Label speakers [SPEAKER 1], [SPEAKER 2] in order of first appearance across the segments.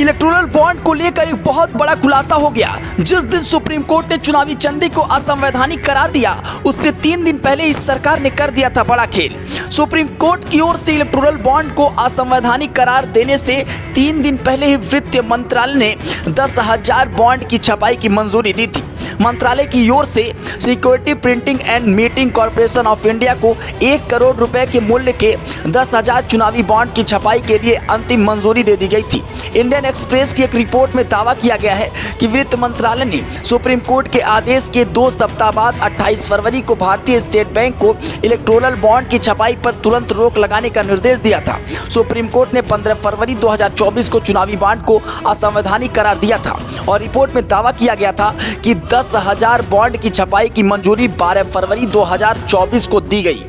[SPEAKER 1] Electoral bond को लेकर एक बहुत बड़ा खुलासा हो गया। जिस दिन सुप्रीम कोर्ट ने चुनावी चंदे को असंवैधानिक करार दिया, उससे 3 दिन पहले इस सरकार ने कर दिया था बड़ा खेल। सुप्रीम कोर्ट की ओर से इलेक्टोरल बॉन्ड को असंवैधानिक करार देने से 3 दिन पहले ही वित्त मंत्रालय ने 10,000 बॉन्ड की छपाई की मंजूरी दी थी। मंत्रालय की ओर से security printing and meeting corporation of India को 1 करोड़ रुपए के मूल्य के 10,000 चुनावी बॉन्ड की छपाई के लिए अंतिम मंजूरी दे दी गई थी। इंडियन एक्सप्रेस की एक रिपोर्ट में दावा किया गया है कि वित्त मंत्रालय ने सुप्रीम कोर्ट के आदेश के 2 सप्ताह बाद 28 फरवरी को भारतीय स्टेट बैंक को इलेक्टोरल बॉन्ड की छपाई पर तुरंत रोक लगाने का निर्देश दिया था। सुप्रीम कोर्ट ने 15 फरवरी 2024 को चुनावी बॉन्ड को असंवैधानिक करार दिया था और रिपोर्ट में दावा किया गया था कि 10,000 बॉन्ड की छपाई की मंजूरी 12 फरवरी 2024 को दी गई।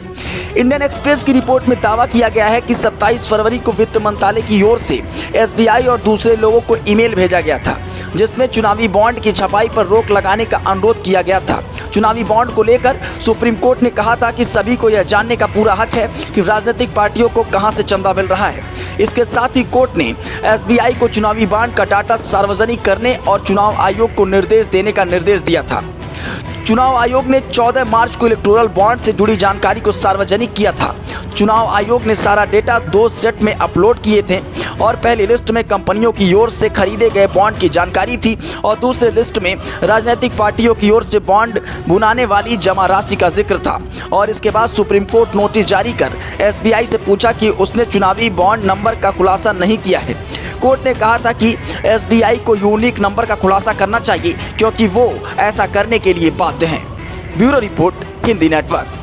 [SPEAKER 1] इंडियन एक्सप्रेस की रिपोर्ट में दावा किया गया है कि 27 फरवरी को वित्त मंत्रालय की ओर से एसबीआई और दूसरे लोगों को ईमेल भेजा गया था, जिसमें चुनावी बॉन्ड की छपाई पर रोक लगाने का अनुरोध किया गया था। चुनावी बॉन्ड को लेकर सुप्रीम कोर्ट ने कहा था कि सभी को यह जानने का पूरा हक है कि राजनीतिक पार्टियों को कहां से चंदा मिल रहा है। इसके साथ ही कोर्ट ने एसबीआई को चुनावी बॉन्ड का डाटा सार्वजनिक करने और चुनाव आयोग को निर्देश देने का निर्देश दिया था। चुनाव आयोग ने 14 मार्च को इलेक्टोरल बॉन्ड से जुड़ी जानकारी को सार्वजनिक किया था। चुनाव आयोग ने सारा डेटा 2 सेट में अपलोड किए थे और पहली लिस्ट में कंपनियों की ओर से खरीदे गए बॉन्ड की जानकारी थी और दूसरे लिस्ट में राजनीतिक पार्टियों की ओर से बॉन्ड बुनाने वाली जमा राशि का जिक्र था। और इसके बाद सुप्रीम कोर्ट नोटिस जारी कर एसबीआई से पूछा कि उसने चुनावी बॉन्ड नंबर का खुलासा नहीं किया है। कोर्ट ने कहा था कि एसबीआई को यूनिक नंबर का खुलासा करना चाहिए क्योंकि वो ऐसा करने के लिए बाध्य हैं। Bureau report, Hindi network.